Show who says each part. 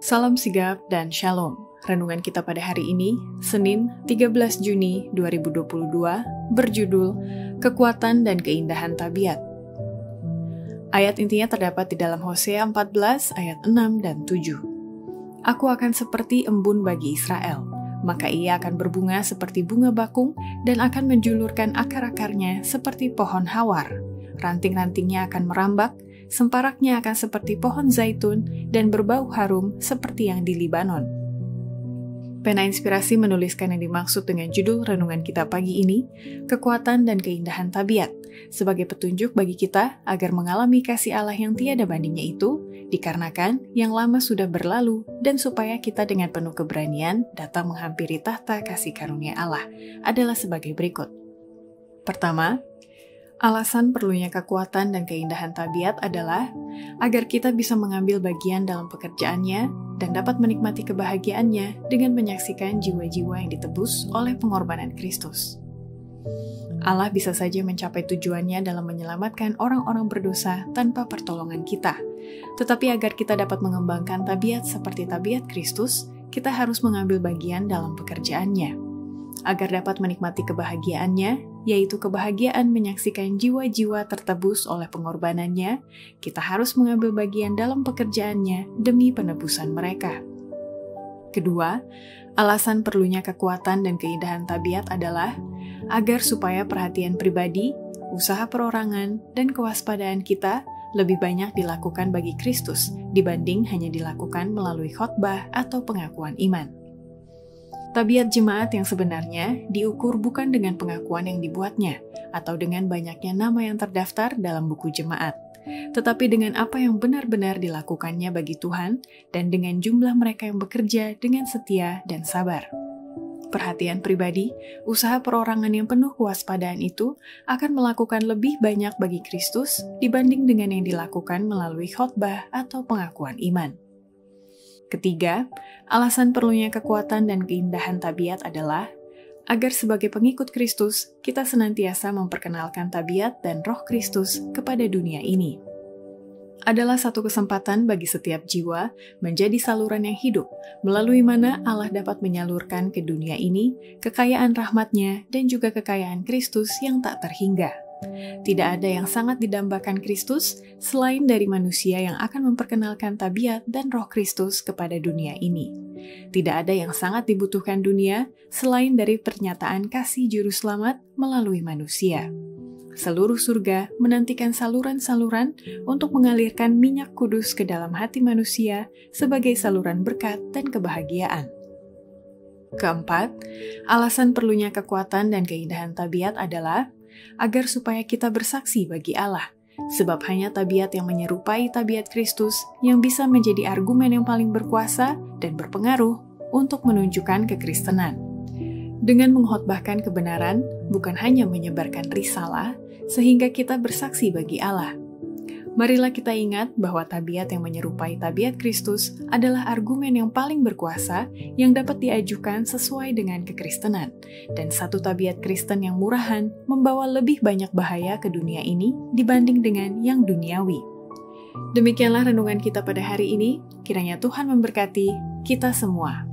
Speaker 1: Salam sigap dan shalom. Renungan kita pada hari ini, Senin 13 Juni 2022, berjudul Kekuatan dan Keindahan Tabiat. Ayat intinya terdapat di dalam Hosea 14 ayat 6 dan 7. Aku akan seperti embun bagi Israel, maka ia akan berbunga seperti bunga bakung dan akan menjulurkan akar-akarnya seperti pohon hawar. Ranting-rantingnya akan merambak, semparaknya akan seperti pohon zaitun dan berbau harum seperti yang di Libanon. Pena Inspirasi menuliskan yang dimaksud dengan judul renungan kita pagi ini, Kekuatan dan Keindahan Tabiat, sebagai petunjuk bagi kita agar mengalami kasih Allah yang tiada bandingnya itu, dikarenakan yang lama sudah berlalu dan supaya kita dengan penuh keberanian datang menghampiri tahta kasih karunia Allah, adalah sebagai berikut. Pertama, alasan perlunya kekuatan dan keindahan tabiat adalah agar kita bisa mengambil bagian dalam pekerjaannya dan dapat menikmati kebahagiaannya dengan menyaksikan jiwa-jiwa yang ditebus oleh pengorbanan Kristus. Allah bisa saja mencapai tujuannya dalam menyelamatkan orang-orang berdosa tanpa pertolongan kita. Tetapi agar kita dapat mengembangkan tabiat seperti tabiat Kristus, kita harus mengambil bagian dalam pekerjaannya. Agar dapat menikmati kebahagiaannya, yaitu kebahagiaan menyaksikan jiwa-jiwa tertebus oleh pengorbanannya, kita harus mengambil bagian dalam pekerjaannya demi penebusan mereka. Kedua, alasan perlunya kekuatan dan keindahan tabiat adalah agar supaya perhatian pribadi, usaha perorangan, dan kewaspadaan kita lebih banyak dilakukan bagi Kristus dibanding hanya dilakukan melalui khotbah atau pengakuan iman. Tabiat jemaat yang sebenarnya diukur bukan dengan pengakuan yang dibuatnya atau dengan banyaknya nama yang terdaftar dalam buku jemaat, tetapi dengan apa yang benar-benar dilakukannya bagi Tuhan dan dengan jumlah mereka yang bekerja dengan setia dan sabar. Perhatian pribadi, usaha perorangan yang penuh kewaspadaan itu akan melakukan lebih banyak bagi Kristus dibanding dengan yang dilakukan melalui khotbah atau pengakuan iman. Ketiga, alasan perlunya kekuatan dan keindahan tabiat adalah agar sebagai pengikut Kristus, kita senantiasa memperkenalkan tabiat dan roh Kristus kepada dunia ini. Adalah satu kesempatan bagi setiap jiwa menjadi saluran yang hidup, melalui mana Allah dapat menyalurkan ke dunia ini kekayaan rahmat-Nya dan juga kekayaan Kristus yang tak terhingga. Tidak ada yang sangat didambakan Kristus selain dari manusia yang akan memperkenalkan tabiat dan roh Kristus kepada dunia ini. Tidak ada yang sangat dibutuhkan dunia selain dari pernyataan kasih juru selamat melalui manusia. Seluruh surga menantikan saluran-saluran untuk mengalirkan minyak kudus ke dalam hati manusia sebagai saluran berkat dan kebahagiaan. Keempat, alasan perlunya kekuatan dan keindahan tabiat adalah agar supaya kita bersaksi bagi Allah, sebab hanya tabiat yang menyerupai tabiat Kristus yang bisa menjadi argumen yang paling berkuasa dan berpengaruh untuk menunjukkan kekristenan. Dengan mengkhotbahkan kebenaran, bukan hanya menyebarkan risalah, sehingga kita bersaksi bagi Allah. Marilah kita ingat bahwa tabiat yang menyerupai tabiat Kristus adalah argumen yang paling berkuasa yang dapat diajukan sesuai dengan kekristenan, dan satu tabiat Kristen yang murahan membawa lebih banyak bahaya ke dunia ini dibanding dengan yang duniawi. Demikianlah renungan kita pada hari ini, kiranya Tuhan memberkati kita semua.